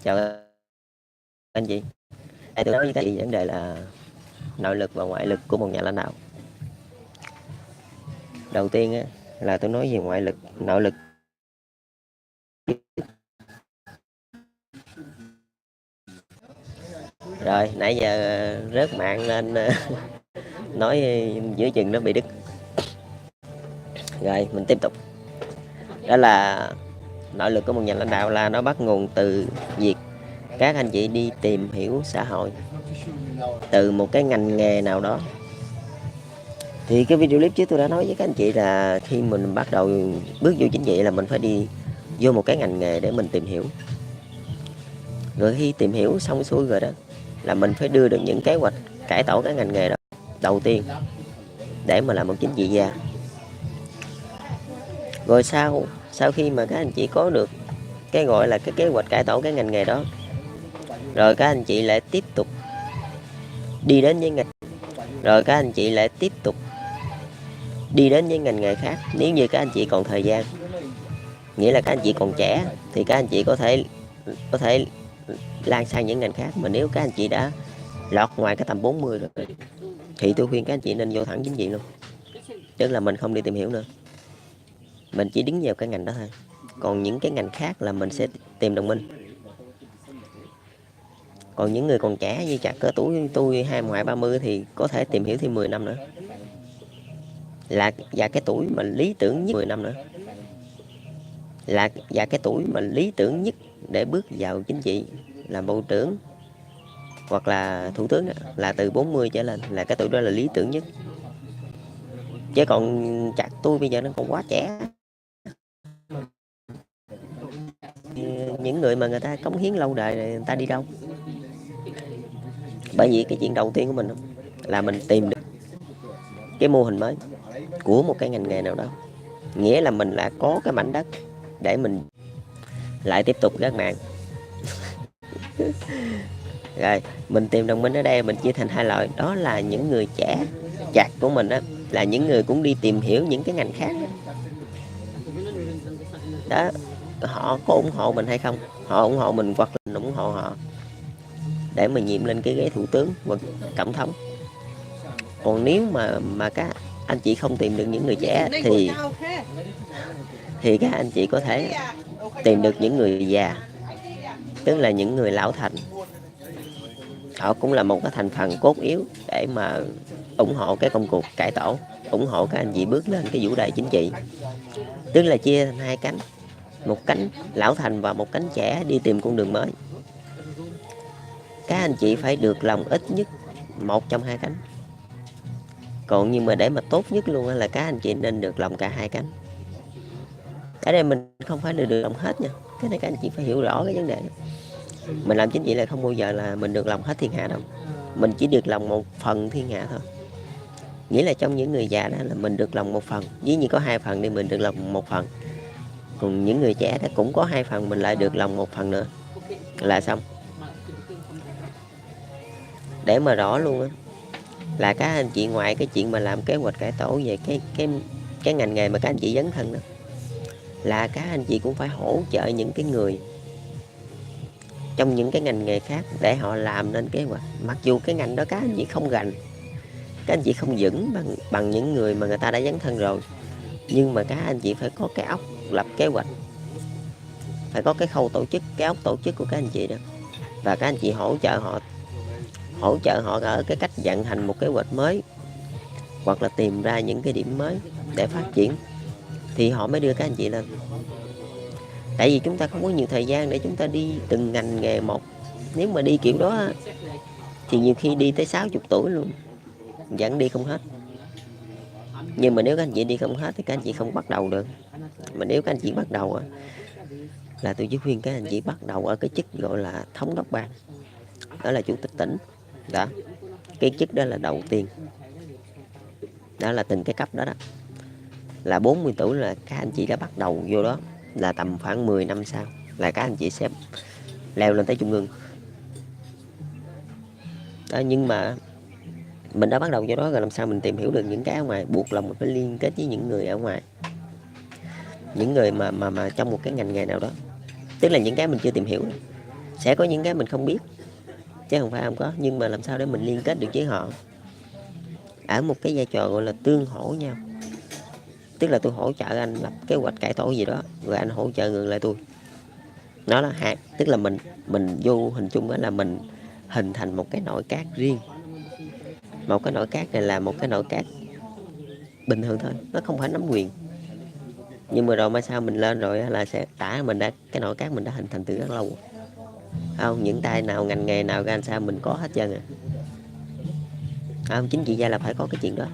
Chào anh chị. Tôi nói với các chị vấn đề là nội lực và ngoại lực của một nhà lãnh đạo. Đầu tiên á, là tôi nói về ngoại lực, nội lực. Rồi, nãy giờ rớt mạng nên nói giữa chừng nó bị đứt. Rồi, mình tiếp tục. Đó là nội lực của một nhà lãnh đạo là nó bắt nguồn từ việc các anh chị đi tìm hiểu xã hội từ một cái ngành nghề nào đó. Thì cái video clip trước tôi đã nói với các anh chị là khi mình bắt đầu bước vô chính trị là mình phải đi vô một cái ngành nghề để mình tìm hiểu. Rồi khi tìm hiểu xong xuôi rồi đó là mình phải đưa được những kế hoạch cải tổ cái ngành nghề đó đầu tiên để mà làm một chính trị gia. Rồi sau khi mà các anh chị có được cái gọi là cái kế hoạch cải tổ cái ngành nghề đó, rồi các anh chị lại tiếp tục đi đến với ngành nghề khác. Nếu như các anh chị còn thời gian, nghĩa là các anh chị còn trẻ, thì các anh chị có thể lan sang những ngành khác. Mà nếu các anh chị đã lọt ngoài cái tầm 40 rồi thì tôi khuyên các anh chị nên vô thẳng chính trị luôn. Tức là mình không đi tìm hiểu nữa, mình chỉ đứng vào cái ngành đó thôi. Còn những cái ngành khác là mình sẽ tìm đồng minh. Còn những người còn trẻ như chặt cỡ tuổi tôi 29-30 thì có thể tìm hiểu thêm 10 năm nữa. Và cái tuổi mà lý tưởng nhất 10 năm nữa. Và cái tuổi mà lý tưởng nhất để bước vào chính trị làm bộ trưởng hoặc là thủ tướng đó, là từ 40 trở lên, là cái tuổi đó là lý tưởng nhất. Chứ còn chặt tôi bây giờ nó còn quá trẻ. Những người mà người ta cống hiến lâu đời người ta đi đâu? Bởi vì cái chuyện đầu tiên của mình là mình tìm được cái mô hình mới của một cái ngành nghề nào đó. Nghĩa là mình là có cái mảnh đất để mình lại tiếp tục các bạn. Rồi mình tìm đồng minh ở đây mình chia thành hai loại. Đó là những người trẻ chặt của mình đó, là những người cũng đi tìm hiểu những cái ngành khác đó. Họ có ủng hộ mình hay không? Họ ủng hộ mình hoặc là mình ủng hộ họ để mà nhiệm lên cái ghế thủ tướng và tổng thống. Còn nếu mà các anh chị không tìm được những người trẻ thì các anh chị có thể tìm được những người già, tức là những người lão thành. Họ cũng là một cái thành phần cốt yếu để mà ủng hộ cái công cuộc cải tổ, ủng hộ các anh chị bước lên cái vũ đài chính trị. Tức là chia thành hai cánh, một cánh lão thành và một cánh trẻ đi tìm con đường mới. Các anh chị phải được lòng ít nhất một trong hai cánh. Còn nhưng mà để mà tốt nhất luôn là các anh chị nên được lòng cả hai cánh. Ở đây mình không phải được lòng hết nha, cái này các anh chị phải hiểu rõ cái vấn đề đó. Mình làm chính trị là không bao giờ là mình được lòng hết thiên hạ đâu, mình chỉ được lòng một phần thiên hạ thôi. Nghĩa là trong những người già đó là mình được lòng một phần, ví như có 2 phần thì mình được lòng một phần. Còn những người trẻ đó cũng có 2 phần, mình lại được lòng một phần nữa là xong. Để mà rõ luôn á, là các anh chị ngoài cái chuyện mà làm kế hoạch cải tổ về cái ngành nghề mà các anh chị dấn thân đó, là các anh chị cũng phải hỗ trợ những cái người trong những cái ngành nghề khác để họ làm nên kế hoạch. Mặc dù cái ngành đó các anh chị không gành, các anh chị không vững bằng những người mà người ta đã dấn thân rồi, nhưng mà các anh chị phải có cái óc lập kế hoạch, phải có cái khâu tổ chức, cái óc tổ chức của các anh chị đó. Và các anh chị hỗ trợ họ ở cái cách vận hành một kế hoạch mới, hoặc là tìm ra những cái điểm mới để phát triển, thì họ mới đưa các anh chị lên. Tại vì chúng ta không có nhiều thời gian để chúng ta đi từng ngành nghề một. Nếu mà đi kiểu đó thì nhiều khi đi tới 60 tuổi luôn vẫn đi không hết. Nhưng mà nếu các anh chị đi không hết thì các anh chị không bắt đầu được. Mà nếu các anh chị bắt đầu là tôi chỉ khuyên các anh chị bắt đầu ở cái chức gọi là thống đốc bang, đó là chủ tịch tỉnh đó. Cái chức đó là đầu tiên, đó là từng cái cấp đó là 40 tuổi là các anh chị đã bắt đầu vô đó, là tầm khoảng 10 năm sau là các anh chị sẽ leo lên tới trung ương đó. Nhưng mà mình đã bắt đầu vô đó rồi, làm sao mình tìm hiểu được những cái ở ngoài? Buộc lòng mình phải liên kết với những người ở ngoài, những người mà trong một cái ngành nghề nào đó, tức là những cái mình chưa tìm hiểu. Sẽ có những cái mình không biết chứ không phải không có, nhưng mà làm sao để mình liên kết được với họ ở một cái vai trò gọi là tương hỗ nhau. Tức là tôi hỗ trợ anh lập kế hoạch cải tổ gì đó, rồi anh hỗ trợ ngược lại tôi. Nó là hạt, tức là mình vô hình chung đó là mình hình thành một cái nội các riêng. Một cái nội các này là một cái nội các bình thường thôi, nó không phải nắm quyền. Nhưng mà rồi mai sau mình lên rồi là sẽ mình đã cái nội các mình đã hình thành từ rất lâu. Không, những tay nào ngành nghề nào ra làm sao mình có hết trơn à. Không, chính trị gia là phải có cái chuyện đó.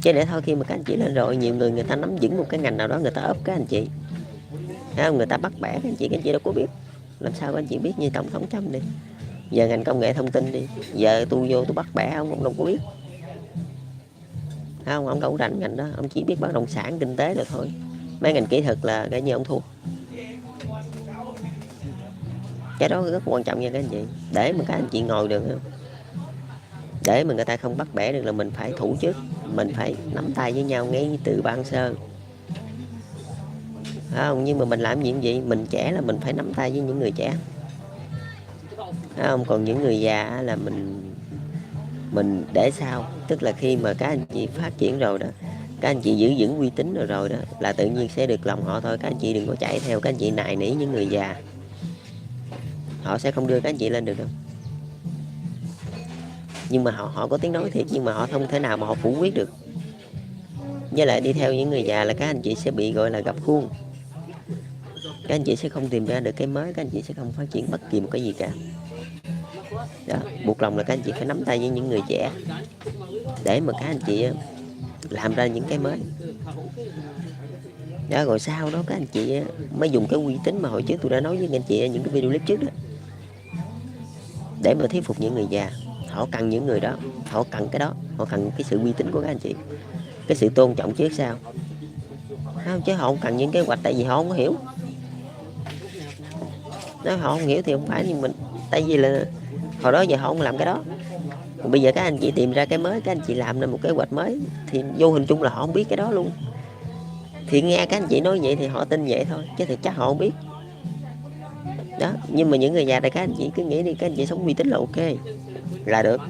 Chứ để thôi khi mà các anh chị lên rồi, nhiều người ta nắm vững một cái ngành nào đó, người ta ốp các anh chị, không, người ta bắt bẻ các anh chị đâu có biết. Làm sao các anh chị biết như tổng thống Trump đi, giờ ngành công nghệ thông tin đi, giờ tôi vô tôi bắt bẻ ông đâu có biết. Không, ông đâu có rành ngành đó, ông chỉ biết bất động sản kinh tế rồi thôi. Mấy ngành kỹ thuật là cái như ông thua. Cái đó rất quan trọng nha các anh chị. Để mà các anh chị ngồi được không, để mà người ta không bắt bẻ được là mình phải thủ trước, mình phải nắm tay với nhau ngay từ ban sơ. Không, nhưng mà mình làm những gì, mình trẻ là mình phải nắm tay với những người trẻ. Không, còn những người già là mình để sau. Tức là khi mà các anh chị phát triển rồi đó, các anh chị giữ vững uy tín rồi đó là tự nhiên sẽ được lòng họ thôi. Các anh chị đừng có chạy theo, các anh chị nài nỉ những người già, họ sẽ không đưa các anh chị lên được đâu. Nhưng mà họ có tiếng nói thiệt, nhưng mà họ không thể nào mà họ phủ quyết được. Với lại đi theo những người già là các anh chị sẽ bị gọi là gặp khuôn. Các anh chị sẽ không tìm ra được cái mới, các anh chị sẽ không phát triển bất kỳ một cái gì cả. Đó, buộc lòng là các anh chị phải nắm tay với những người trẻ để mà các anh chị làm ra những cái mới. Đó, rồi sau đó các anh chị mới dùng cái uy tín mà hồi trước tôi đã nói với anh chị những cái video clip trước đó, để mà thuyết phục những người già. Họ cần những người đó, họ cần cái đó, họ cần cái sự uy tín của các anh chị, cái sự tôn trọng trước sau. Không, chứ họ không cần những kế hoạch, tại vì họ không có hiểu. Nếu họ không hiểu thì không phải, nhưng mình tại vì là hồi đó giờ họ không làm cái đó. Còn bây giờ các anh chị tìm ra cái mới, các anh chị làm nên một kế hoạch mới, thì vô hình chung là họ không biết cái đó luôn. Thì nghe các anh chị nói vậy thì họ tin vậy thôi, chứ thực chắc họ không biết. Đó, nhưng mà những người già này các anh chị cứ nghĩ đi, các anh chị sống uy tín là ok, là được.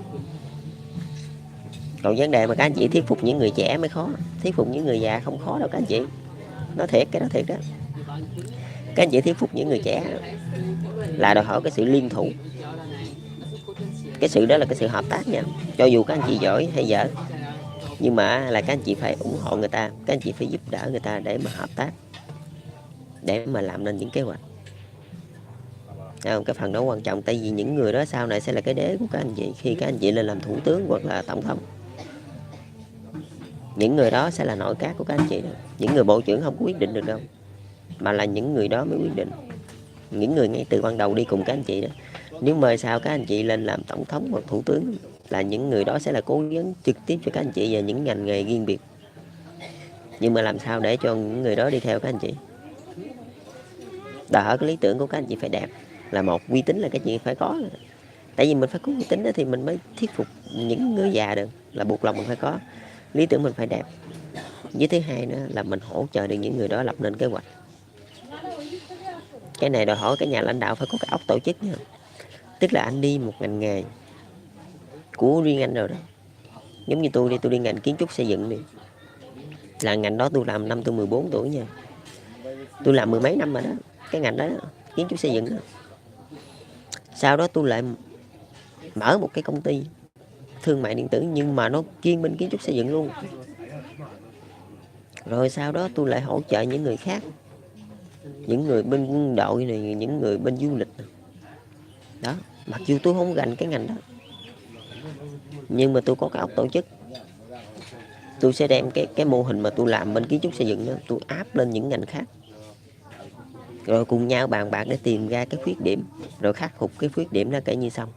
Còn vấn đề mà các anh chị thuyết phục những người trẻ mới khó, thuyết phục những người già không khó đâu các anh chị. Nói thiệt, cái đó thiệt đó. Các anh chị thuyết phục những người trẻ là đòi hỏi cái sự liên thủ. Cái sự đó là cái sự hợp tác nha. Cho dù các anh chị giỏi hay dở, nhưng mà là các anh chị phải ủng hộ người ta, các anh chị phải giúp đỡ người ta để mà hợp tác, để mà làm nên những kế hoạch. Cái phần đó quan trọng, tại vì những người đó sau này sẽ là cái đế của các anh chị khi các anh chị lên làm thủ tướng hoặc là tổng thống. Những người đó sẽ là nội các của các anh chị đó. Những người bộ trưởng không có quyết định được đâu, mà là những người đó mới quyết định. Những người ngay từ ban đầu đi cùng các anh chị đó, nếu mời sao các anh chị lên làm tổng thống hoặc thủ tướng, là những người đó sẽ là cố vấn trực tiếp cho các anh chị về những ngành nghề riêng biệt. Nhưng mà làm sao để cho những người đó đi theo các anh chị? Đòi hỏi cái lý tưởng của các anh chị phải đẹp, là một, uy tín là cái chuyện phải có. Tại vì mình phải có uy tín đó thì mình mới thuyết phục những người già được, là buộc lòng mình phải có. Lý tưởng mình phải đẹp. Với thứ hai nữa là mình hỗ trợ được những người đó lập nên kế hoạch. Cái này đòi hỏi cái nhà lãnh đạo phải có cái óc tổ chức nha. Tức là anh đi một ngành nghề của riêng anh rồi đó. Giống như tôi đi, tôi đi ngành kiến trúc xây dựng đi, là ngành đó tôi làm năm tôi 14 tuổi nha. Tôi làm mười mấy năm rồi đó, cái ngành đó, kiến trúc xây dựng đó. Sau đó tôi lại mở một cái công ty thương mại điện tử, nhưng mà nó chuyên bên kiến trúc xây dựng luôn. Rồi sau đó tôi lại hỗ trợ những người khác, những người bên quân đội này, những người bên du lịch này. Đó, mặc dù tôi không gành cái ngành đó, nhưng mà tôi có cái óc tổ chức. Tôi sẽ đem cái mô hình mà tôi làm bên kiến trúc xây dựng đó, tôi áp lên những ngành khác, rồi cùng nhau bàn bạc để tìm ra cái khuyết điểm, rồi khắc phục cái khuyết điểm đó, kể như xong,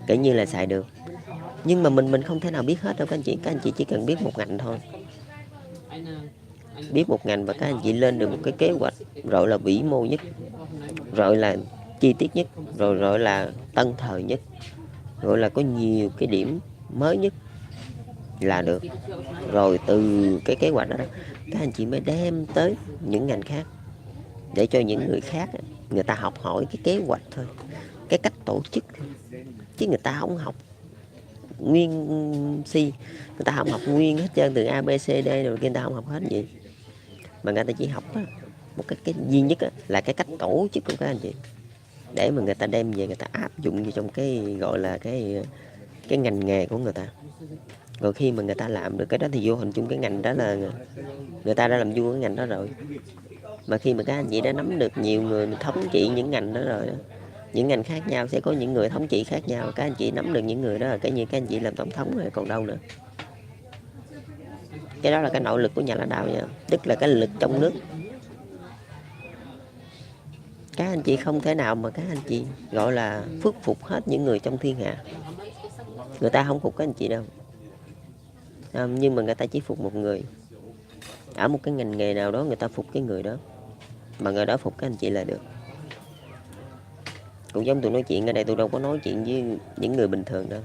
kể như là xài được. Nhưng mà mình không thể nào biết hết đâu các anh chị. Các anh chị chỉ cần biết một ngành thôi, biết một ngành, và các anh chị lên được một cái kế hoạch rồi là vĩ mô nhất, rồi là chi tiết nhất, rồi là tân thời nhất, rồi là có nhiều cái điểm mới nhất là được. Rồi từ cái kế hoạch đó các anh chị mới đem tới những ngành khác, để cho những người khác người ta học hỏi cái kế hoạch thôi, cái cách tổ chức, chứ người ta không học nguyên si, người ta không học nguyên hết trơn từ A B C D rồi, người ta không học hết gì, mà người ta chỉ học á, một cái duy nhất á, là cái cách tổ chức của các anh chị, để mà người ta đem về người ta áp dụng vào trong cái gọi là cái ngành nghề của người ta. Rồi khi mà người ta làm được cái đó thì vô hình chung cái ngành đó là người ta đã làm vua cái ngành đó rồi. Mà khi mà các anh chị đã nắm được nhiều người thống trị những ngành đó rồi đó, những ngành khác nhau sẽ có những người thống trị khác nhau, các anh chị nắm được những người đó là cái như các anh chị làm tổng thống rồi còn đâu nữa. Cái đó là cái nội lực của nhà lãnh đạo nha, tức là cái lực trong nước. Các anh chị không thể nào mà các anh chị gọi là phước phục hết những người trong thiên hạ, người ta không phục các anh chị đâu. Nhưng mà người ta chỉ phục một người, ở một cái ngành nghề nào đó người ta phục cái người đó, mà người đó phục các anh chị là được. Cũng giống tôi nói chuyện ở đây, tôi đâu có nói chuyện với những người bình thường đâu,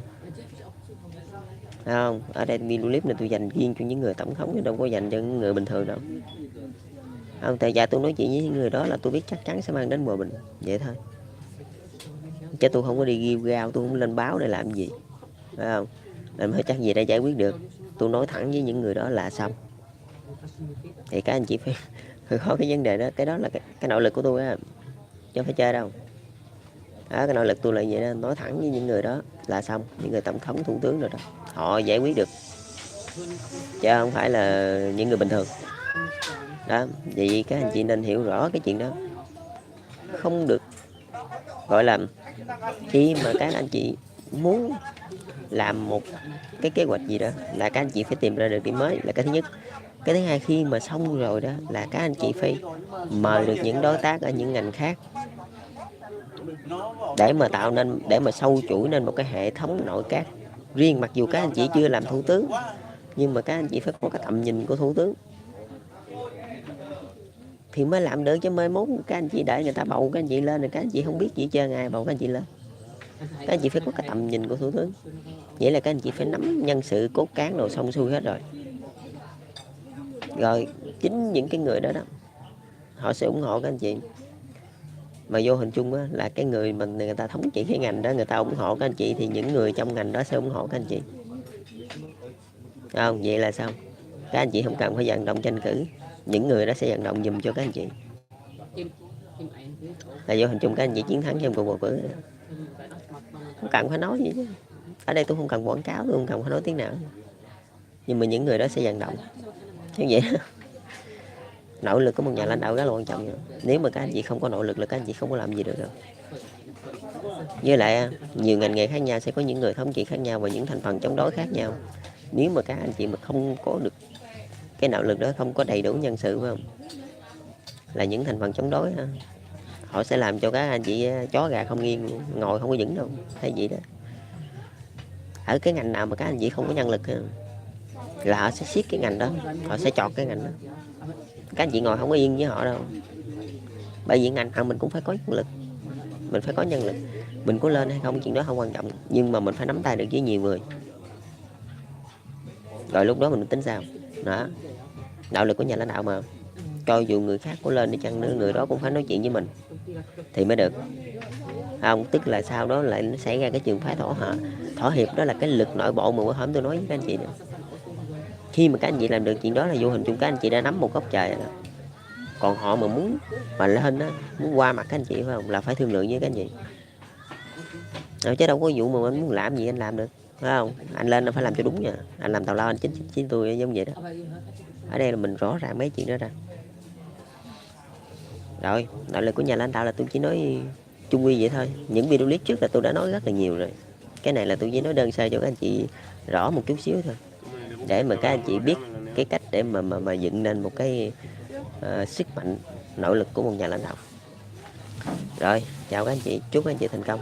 phải không? Ở đây video clip này tôi dành riêng cho những người tổng thống, chứ đâu có dành cho những người bình thường đâu, không? Tại giờ tôi nói chuyện với những người đó là tôi biết chắc chắn sẽ mang đến hòa bình, vậy thôi, chứ tôi không có đi ghiêu gao, tôi không lên báo để làm gì, phải không? Làm hơi chắc gì đã giải quyết được, tôi nói thẳng với những người đó là xong. Thì các anh chị phải có cái vấn đề đó, cái đó là cái nội lực của tôi á, chứ không phải chơi đâu. Đó, cái nội lực tôi là vậy đó, nói thẳng với những người đó là xong, những người tổng thống thủ tướng rồi đó, họ giải quyết được, chứ không phải là những người bình thường đó. Vậy các anh chị nên hiểu rõ cái chuyện đó, không được gọi là khi mà các anh chị muốn làm một cái kế hoạch gì đó là các anh chị phải tìm ra được điểm mới, là cái thứ nhất. Cái thứ hai, khi mà xong rồi đó là các anh chị phải mời được những đối tác ở những ngành khác để mà tạo nên, để mà sâu chuỗi nên một cái hệ thống nội các riêng. Mặc dù các anh chị chưa làm thủ tướng, nhưng mà các anh chị phải có cái tầm nhìn của thủ tướng thì mới làm được, chứ mới mốt các anh chị đợi người ta bầu các anh chị lên rồi các anh chị không biết gì hết trơn, ai bầu các anh chị lên. Các anh chị phải có cái tầm nhìn của thủ tướng, vậy là các anh chị phải nắm nhân sự cốt cán đồ xong xuôi hết rồi. Rồi chính những cái người đó đó họ sẽ ủng hộ các anh chị, mà vô hình chung á, là cái người mà người ta thống trị cái ngành đó người ta ủng hộ các anh chị, thì những người trong ngành đó sẽ ủng hộ các anh chị, không? Vậy là xong, các anh chị không cần phải vận động tranh cử, những người đó sẽ vận động giùm cho các anh chị, là vô hình chung các anh chị chiến thắng trong cuộc bầu cử. Không cần phải nói gì chứ, ở đây tôi không cần quảng cáo, tôi không cần phải nói tiếng nào, nhưng mà những người đó sẽ vận động chứ vậy. Nội lực của một nhà lãnh đạo rất là quan trọng. Nếu mà các anh chị không có nội lực là các anh chị không có làm gì được đâu. Với lại nhiều ngành nghề khác nhau sẽ có những người thống trị khác nhau và những thành phần chống đối khác nhau. Nếu mà các anh chị mà không có được cái nội lực đó, không có đầy đủ nhân sự, phải không, là những thành phần chống đối họ sẽ làm cho các anh chị chó gà không yên, ngồi không có vững đâu, hay gì đó. Ở cái ngành nào mà các anh chị không có nhân lực là họ sẽ siết cái ngành đó, họ sẽ chọt cái ngành đó, các anh chị ngồi không có yên với họ đâu. Bởi vì ngành nào mình cũng phải có nhân lực, mình phải có nhân lực, mình có lên hay không chuyện đó không quan trọng, nhưng mà mình phải nắm tay được với nhiều người, rồi lúc đó mình tính sao đó. Đạo lực của nhà lãnh đạo mà, cho dù người khác có lên đi chăng nữa, người đó cũng phải nói chuyện với mình thì mới được, không? Tức là sau đó lại nó xảy ra cái trường phái thỏa hiệp, đó là cái lực nội bộ mà bữa hôm tôi nói với các anh chị nữa. Khi mà các anh chị làm được chuyện đó là vô hình chung các anh chị đã nắm một góc trời rồi đó. Còn họ mà muốn mà lên đó, muốn qua mặt các anh chị, phải không, là phải thương lượng với các anh chị. Chứ đâu có vụ mà anh muốn làm gì anh làm được, phải không? Anh lên nó phải làm cho đúng nha, anh làm tào lao anh chính tôi giống vậy đó. Ở đây là mình rõ ràng mấy chuyện đó ra. Rồi, nội lực của nhà lãnh đạo là tôi chỉ nói chung quy vậy thôi. Những video clip trước là tôi đã nói rất là nhiều rồi. Cái này là tôi chỉ nói đơn sơ cho các anh chị rõ một chút xíu thôi, để mà các anh chị biết cái cách để mà dựng nên một cái sức mạnh nội lực của một nhà lãnh đạo. Rồi, chào các anh chị, chúc các anh chị thành công.